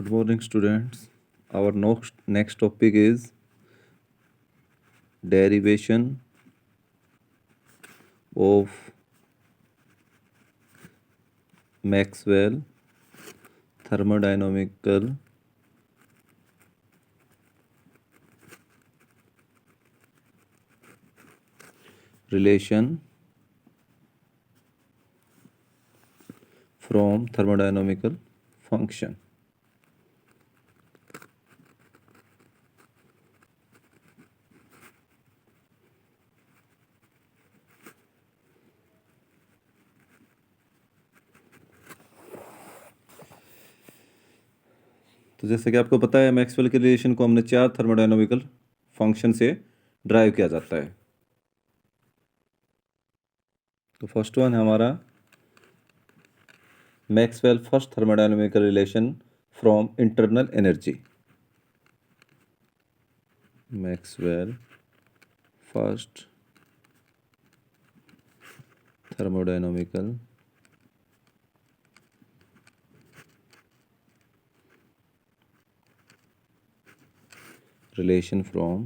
Good morning, students. Our next topic is derivation of Maxwell thermodynamical relation from thermodynamical function. तो जैसे कि आपको पता है मैक्सवेल के रिलेशन को हमने 4 थर्मोडायनामिकल फंक्शन से ड्राइव किया जाता है। तो फर्स्ट वन है हमारा Maxwell first thermodynamical relation from internal energy. मैक्सवेल फर्स्ट thermodynamical relation from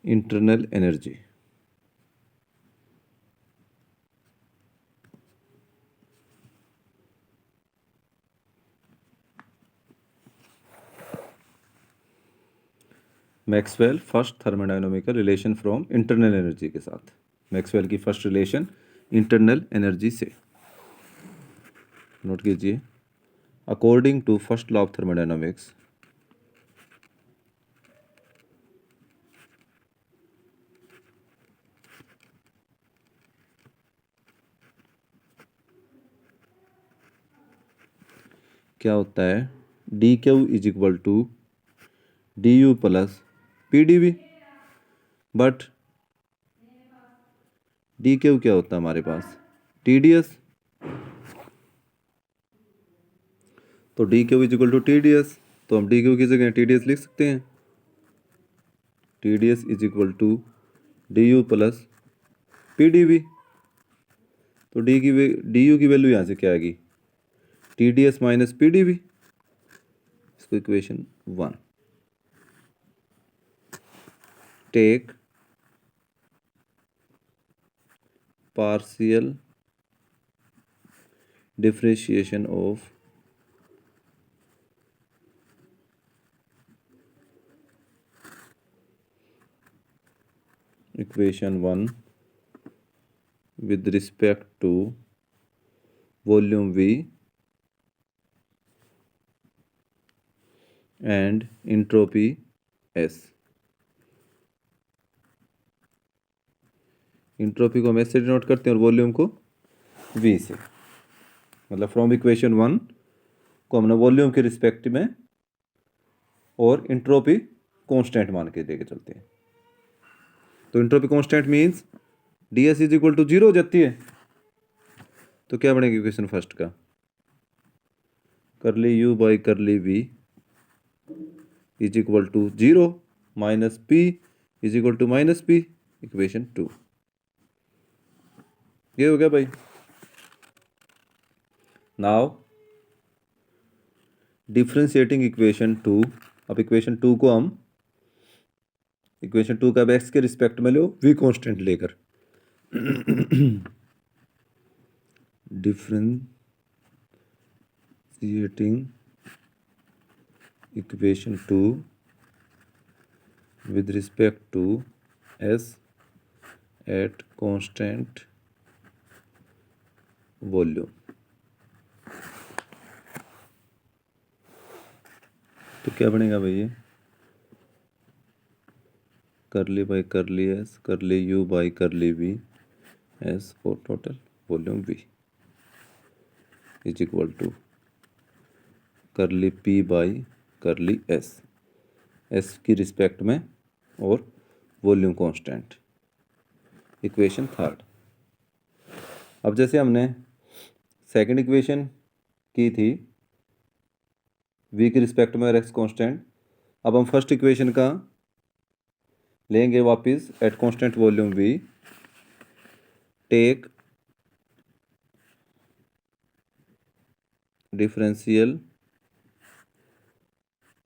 internal energy. Maxwell first thermodynamical relation from internal energy के साथ। मैक्सवेल की फर्स्ट रिलेशन इंटरनल एनर्जी से। नोट कीजिए, according to first law of thermodynamics क्या होता है, D Q is equal to D U plus P D V. But D Q क्या होता है हमारे पास, टी डी एस। तो D Q is equal to T D S, तो हम डी क्यू की जगह टी डी एस लिख सकते हैं। T D S is equal to D U plus P D V. तो डी यू की वैल्यू यहाँ से क्या आएगी, T D S minus P D V. इसको equation 1। Take partial differentiation of equation 1 with respect to volume V and entropy S। Entropy को हम ऐसे डिनोट करते हैं और वॉल्यूम को V से। मतलब फ्रॉम इक्वेशन 1 को हमने वॉल्यूम के रिस्पेक्ट में और इंट्रोपी कांस्टेंट मान के लेके चलते हैं। तो entropy constant means D S is equal to 0 हो जाती है। तो क्या बनेगा इक्वेशन फर्स्ट का, curly U by curly V is equal to 0 minus P is equal to minus P, equation 2। ये हो गया भाई। Now differentiating equation 2। अब इक्वेशन 2 को हम इक्वेशन 2 का एक्स के रिस्पेक्ट में लो वी कांस्टेंट लेकर। Differentiating equation 2 with respect to S at constant volume। तो क्या बनेगा भाई, ये करली by curly S curly U by curly V S for total volume V is equal to curly P by curly S, S की respect में और volume constant, equation 3। अब जैसे हमने सेकंड इक्वेशन की थी v के रिस्पेक्ट में और एक्स कांस्टेंट, अब हम फर्स्ट इक्वेशन का लेंगे वापस at constant volume v। Take differential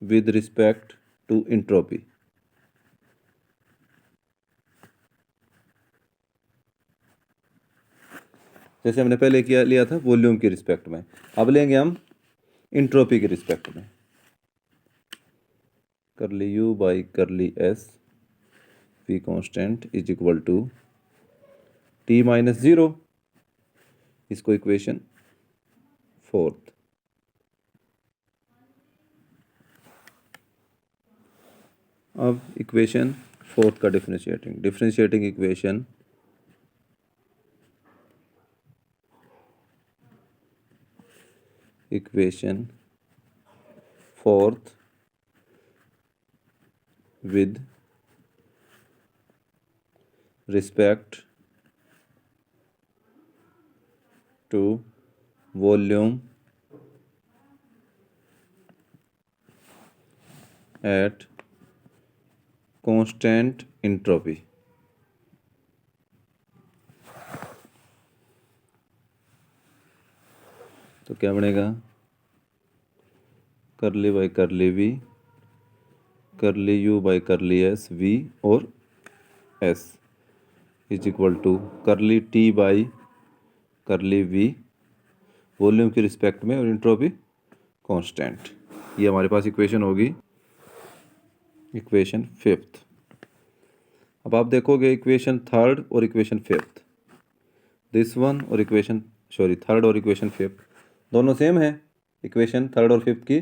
with respect to entropy. जैसे हमने पहले लिया था वॉल्यूम के रिस्पेक्ट में, अब लेंगे हम एंट्रोपी के रिस्पेक्ट में। Curly U by curly S V constant is equal to T minus 0, इसको इक्वेशन 4। अब इक्वेशन 4 का differentiating equation equation 4 with respect to volume at constant entropy। तो क्या बनेगा? करली by curly V, curly U by curly S V और S is equal to curly T by curly V, volume के respect में और entropy constant. ये हमारे पास इक्वेशन होगी इक्वेशन 5। अब आप देखोगे इक्वेशन 3 और इक्वेशन 5, दिस वन और इक्वेशन 3 और इक्वेशन 5 दोनों सेम है। इक्वेशन 3 और 5 की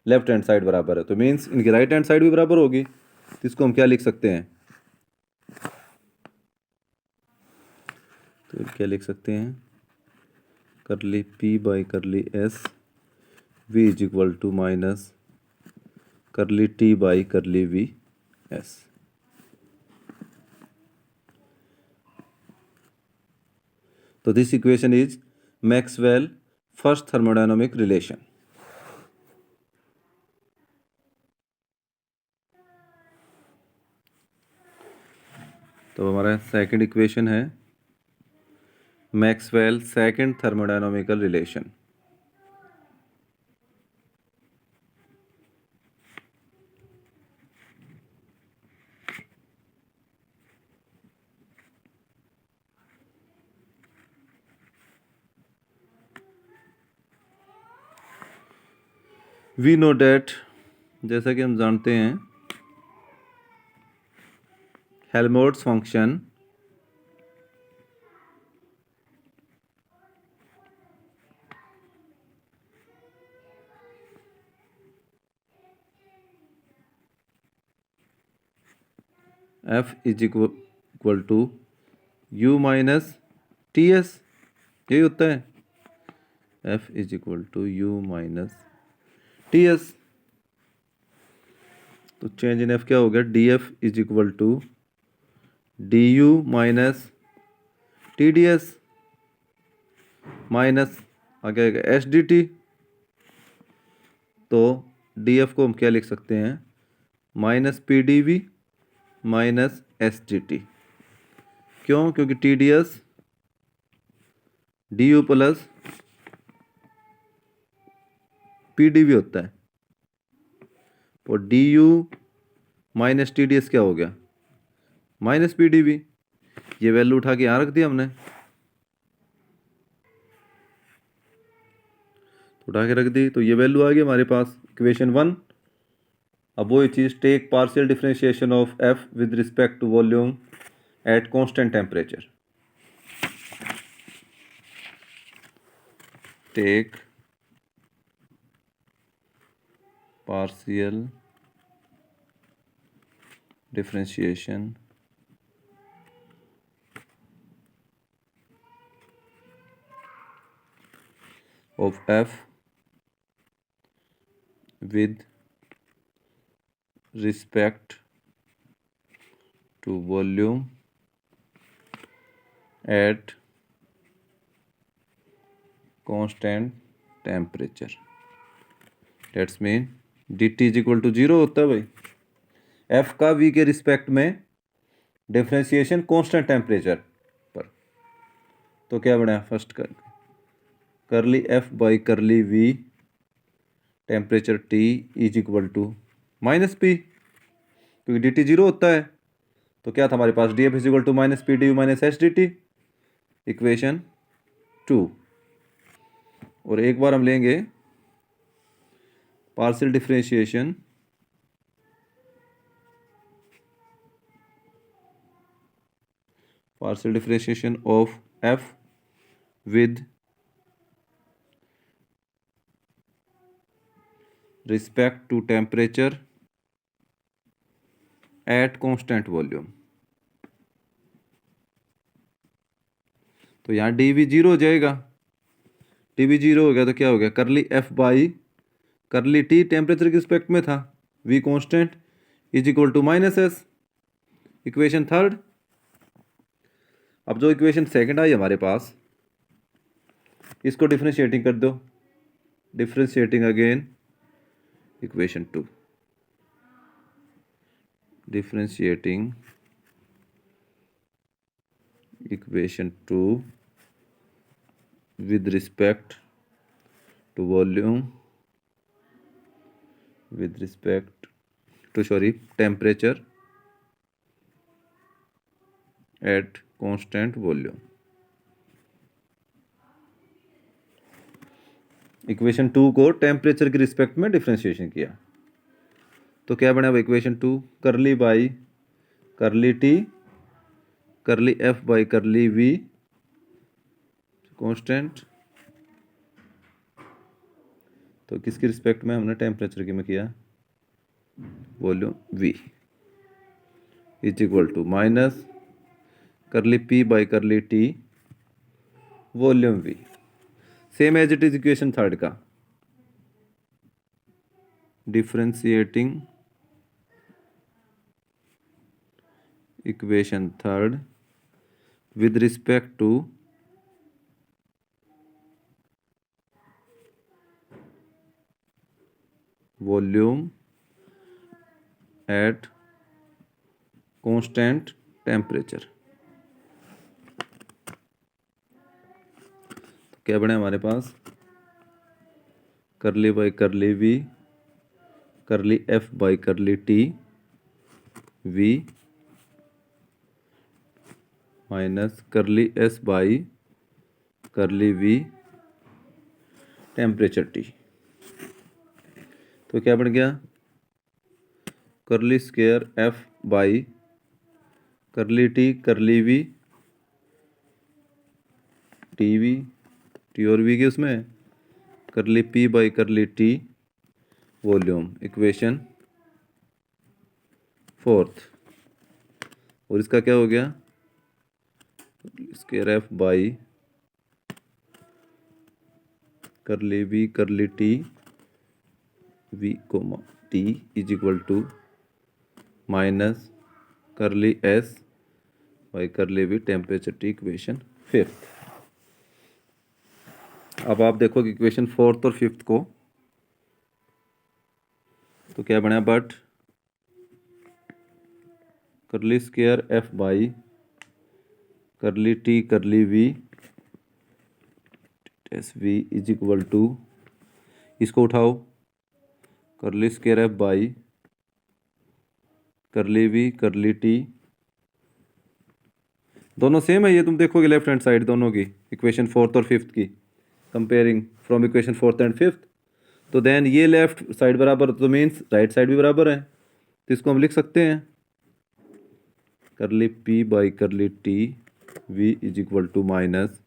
लेफ्ट हैंड साइड बराबर है, तो मीन्स इनकी राइट हैंड साइड भी बराबर होगी। तो इसको हम क्या लिख सकते हैं? तो क्या लिख सकते हैं? Curly P by curly S V is equal to minus curly T by curly V S. तो this equation is Maxwell first thermodynamic relation. तो हमारा सेकंड इक्वेशन है Maxwell second thermodynamical relation. We know that, जैसा कि हम जानते हैं, Helmholtz function F is equal to U minus T S, यही होता है। F is equal to U minus T S. तो चेंज इन एफ क्या हो गया? D F is equal to D U minus T D S minus आगे आएगा S D T. तो डी एफ को हम क्या लिख सकते हैं? Minus P D V minus S D T. क्यों? क्योंकि T D S D U plus P D V होता है, और D U minus T D S क्या हो गया? Minus P D V. ये वैल्यू उठा के यहाँ रख दिया हमने, उठा के रख दी, तो ये वैल्यू आ गई हमारे पास इक्वेशन 1। अब वही चीज़, take partial differentiation of F with respect to volume at constant temperature. Take partial differentiation of f with respect to volume at constant temperature। That's mean dt is equal to 0 होता है भाई। f का v के respect में differentiation constant temperature पर। तो क्या बना फर्स्ट का? Curly F by curly V temperature T is equal to minus P, क्योंकि डी टी जीरो होता है। तो क्या था हमारे पास, D F is equal to minus P D U minus H D T, equation 2। और एक बार हम लेंगे partial differentiation of F with respect to temperature at constant volume. तो यहाँ डी वी जीरो हो जाएगा, डी वी जीरो हो गया तो क्या हो गया, curly F by curly T temperature के रिस्पेक्ट में था, V constant is equal to minus S, equation 3। अब जो इक्वेशन 2 आई हमारे पास, इसको डिफरेंशिएटिंग कर दो, differentiating again equation 2, differentiating equation 2 with respect to volume, with respect to temperature at constant volume। Equation 2 को टेम्परेचर के रिस्पेक्ट में डिफरेंशिएशन किया, तो क्या बना इक्वेशन 2, करली by curly T curly F by curly V constant, तो किसकी रिस्पेक्ट में, हमने टेम्परेचर की में किया, volume V is equal to minus curly P by curly T volume V, same as it is equation 3 का। Differentiating equation 3 with respect to volume at constant temperature। तो क्या बने हमारे पास, करली by curly V curly F by curly T V minus curly S by curly V temperature T. तो क्या बन गया, curly square F by curly T curly V T और वी के उसमें curly P by curly T volume, equation 4। और इसका क्या हो गया, square F by curly V curly T V comma T is equal to minus curly S by curly V temperature T, equation 5। अब आप देखो कि इक्वेशन 4 और 5 को, तो क्या बना, but curly square F by curly T curly V S V is equal to, इसको उठाओ, curly square F by curly V curly T, दोनों सेम है ये, तुम देखोगे लेफ्ट हैंड साइड दोनों की, इक्वेशन 4 और 5 की कंपेयरिंग फ्रॉम इक्वेशन 4 एंड 5। तो देन ये लेफ्ट साइड बराबर, तो मीन्स राइट साइड भी बराबर है, तो इसको हम लिख सकते हैं curly P by curly T V is equal to minus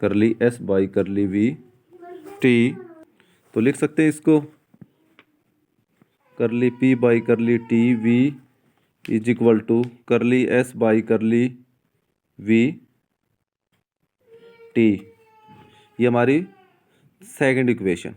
curly S by curly V T. तो लिख सकते हैं इसको, curly P by curly T V is equal to curly S by curly V T, ये हमारी second equation.